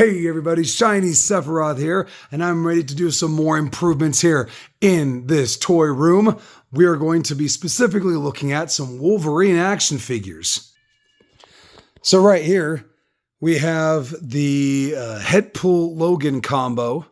Hey everybody, Shiny Sephiroth here, and I'm ready to do some more improvements here in this toy room. We are going to be specifically looking at some Wolverine action figures. So right here, we have the Deadpool Logan combo.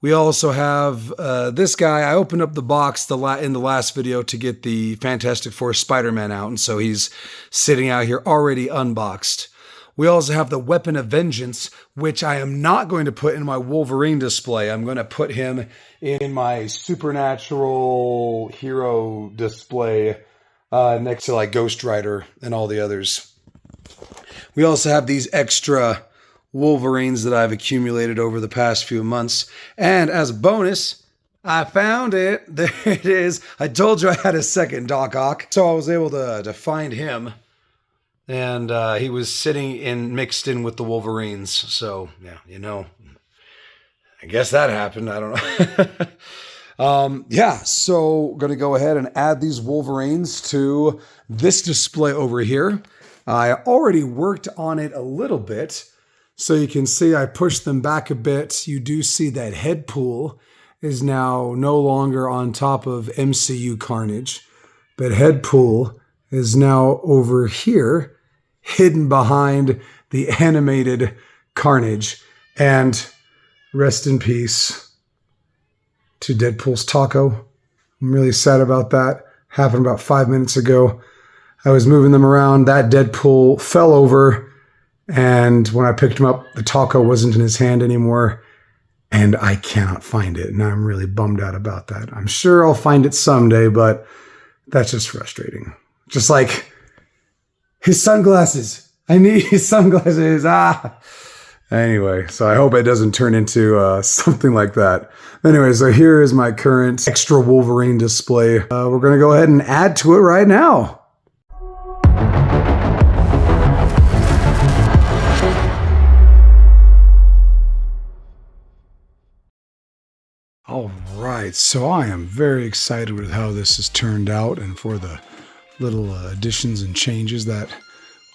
We also have this guy. I opened up the box in the last video to get the Fantastic Four Spider-Man out, and so he's sitting out here already unboxed. We also have the Weapon of Vengeance, which I am not going to put in my Wolverine display. I'm going to put him in my Supernatural Hero display next to like Ghost Rider and all the others. We also have these extra Wolverines that I've accumulated over the past few months. And as a bonus, I found it. There it is. I told you I had a second Doc Ock, so I was able to find him. And he was mixed in with the Wolverines. So, yeah, you know, I guess that happened. I don't know. Yeah, so going to go ahead and add these Wolverines to this display over here. I already worked on it a little bit. So you can see I pushed them back a bit. You do see that Deadpool is now no longer on top of MCU Carnage. But Deadpool is now over here, hidden behind the animated Carnage. And rest in peace to Deadpool's taco. I'm really sad about that. Happened about 5 minutes ago. I was moving them around. That Deadpool fell over. And when I picked him up, the taco wasn't in his hand anymore. And I cannot find it. And I'm really bummed out about that. I'm sure I'll find it someday, but that's just frustrating. Just like his sunglasses. I need his sunglasses. Anyway, so I hope it doesn't turn into something like that. Anyway, so here is my current extra Wolverine display. We're going to go ahead and add to it right now. All right, so I am very excited with how this has turned out and for the little additions and changes that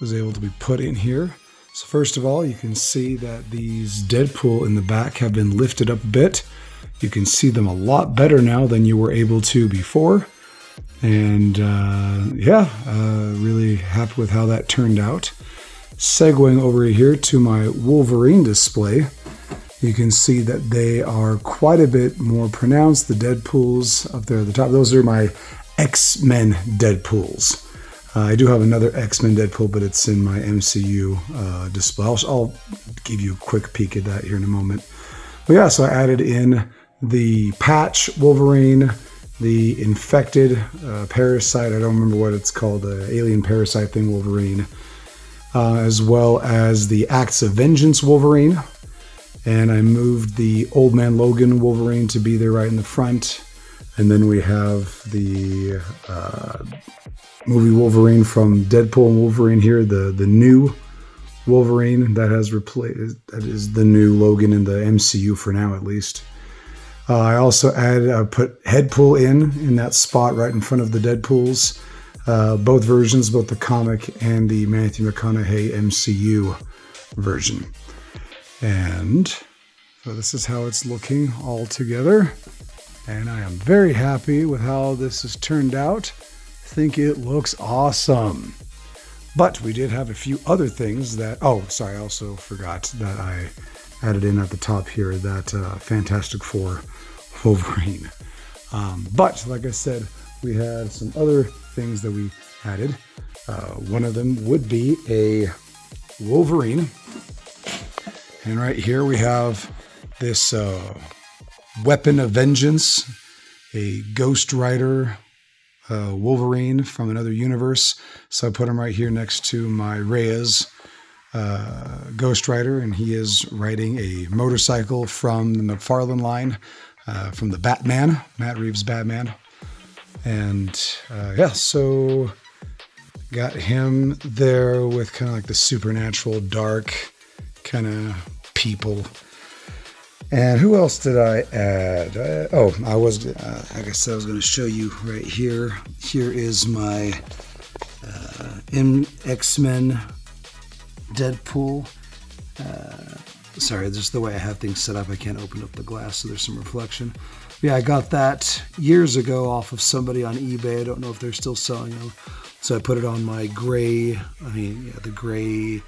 was able to be put in here. So first of all, you can see that these Deadpool in the back have been lifted up a bit. You can see them a lot better now than you were able to before. And really happy with how that turned out. Segueing over here to my Wolverine display, you can see that they are quite a bit more pronounced. The Deadpools up there at the top, those are my X-Men Deadpools. I do have another X-Men Deadpool, but it's in my MCU display. I'll give you a quick peek at that here in a moment. But yeah, so I added in the Patch Wolverine, the infected parasite, I don't remember what it's called, the alien parasite thing Wolverine, as well as the Acts of Vengeance Wolverine. And I moved the Old Man Logan Wolverine to be there right in the front. And then we have the movie Wolverine from Deadpool and Wolverine here, the new Wolverine that has replaced, that is the new Logan in the MCU for now at least. I also put Deadpool in that spot right in front of the Deadpools. Both versions, both the comic and the Matthew McConaughey MCU version. And so this is how it's looking all together. And I am very happy with how this has turned out. I think it looks awesome. But we did have a few other things that... Oh, sorry, I also forgot that I added in at the top here that Fantastic Four Wolverine. But like I said, we had some other things that we added. One of them would be a Wolverine. And right here we have this Weapon of Vengeance, a Ghost Rider Wolverine from another universe. So I put him right here next to my Reyes Ghost Rider, and he is riding a motorcycle from the McFarlane line, from the Batman, Matt Reeves' Batman. And so got him there with kind of like the supernatural dark kind of people. And who else did I add? Like I said, I was going to show you right here. Here is my X-Men Deadpool. Sorry, just the way I have things set up, I can't open up the glass, so there's some reflection. Yeah, I got that years ago off of somebody on eBay. I don't know if they're still selling them. So I put it on my gray, the gray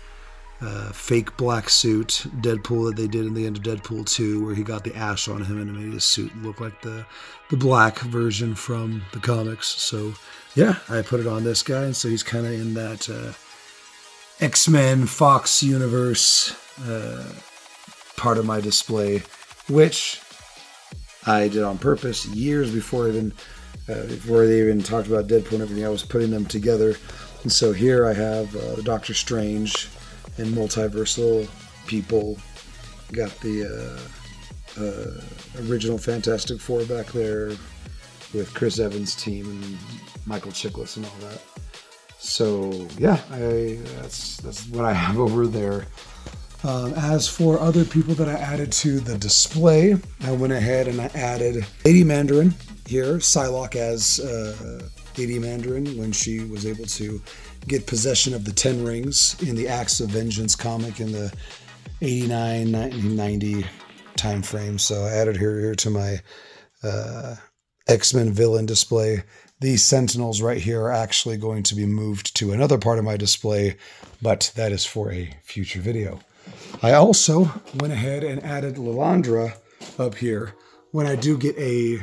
fake black suit, Deadpool, that they did in the end of Deadpool 2, where he got the ash on him and it made his suit look like the black version from the comics. So yeah, I put it on this guy, and so he's kind of in that X-Men Fox universe part of my display, which I did on purpose years before they even talked about Deadpool and everything. I was putting them together, and so here I have Doctor Strange and multiversal people. Got the original Fantastic Four back there with Chris Evans' team and Michael Chiklis and all that. So yeah, that's what I have over there. As for other people that I added to the display, I went ahead and I added Lady Mandarin here, Psylocke as Lady Mandarin when she was able to get possession of the 10 rings in the Acts of Vengeance comic in the 89, 1990 time frame. So I added her here to my X-Men villain display. These Sentinels right here are actually going to be moved to another part of my display, but that is for a future video. I also went ahead and added Lilandra up here. When I do get a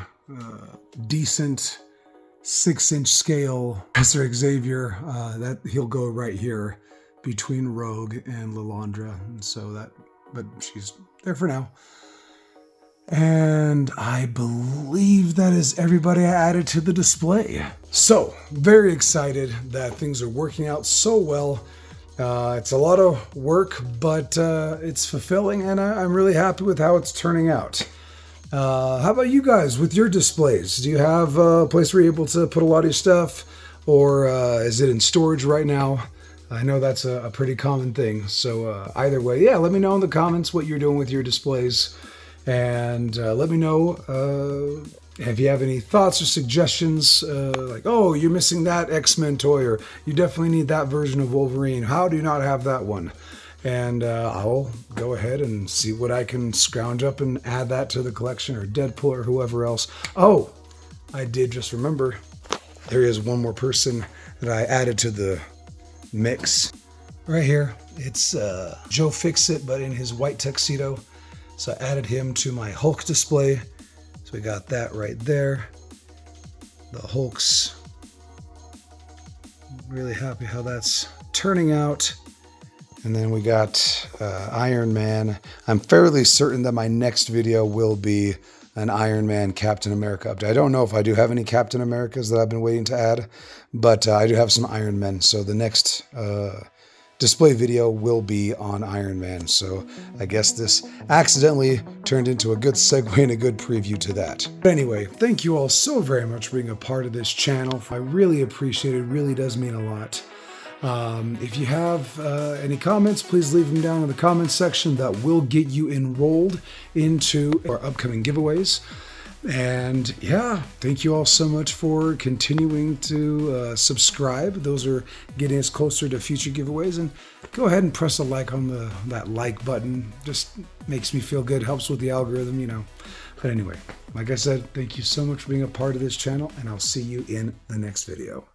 decent 6-inch scale Professor Xavier, that he'll go right here between Rogue and Lilandra, and so that, but she's there for now. And I believe that is everybody I added to the display. So very excited that things are working out so well. It's a lot of work, but it's fulfilling, and I'm really happy with how it's turning out. How about you guys with your displays? Do you have a place where you're able to put a lot of your stuff, or is it in storage right now? I know that's a pretty common thing. So either way, yeah, let me know in the comments what you're doing with your displays, and let me know if you have any thoughts or suggestions, like, oh, you're missing that X-Men toy, or you definitely need that version of Wolverine. How do you not have that one? And I'll go ahead and see what I can scrounge up and add that to the collection, or Deadpool, or whoever else. Oh, I did just remember, there is one more person that I added to the mix right here. It's Joe Fixit, but in his white tuxedo. So I added him to my Hulk display. So we got that right there. The Hulks. Really happy how that's turning out. And then we got Iron Man. I'm fairly certain that my next video will be an Iron Man Captain America update. I don't know if I do have any Captain Americas that I've been waiting to add, but I do have some Iron Men. So the next display video will be on Iron Man. So I guess this accidentally turned into a good segue and a good preview to that. But anyway, thank you all so very much for being a part of this channel. I really appreciate it. It really does mean a lot. If you have any comments, please leave them down in the comments section. That will get you enrolled into our upcoming giveaways. And yeah, thank you all so much for continuing to subscribe. Those are getting us closer to future giveaways. And go ahead and press a like on that like button. Just makes me feel good, helps with the algorithm, you know. But anyway, like I said, thank you so much for being a part of this channel, and I'll see you in the next video.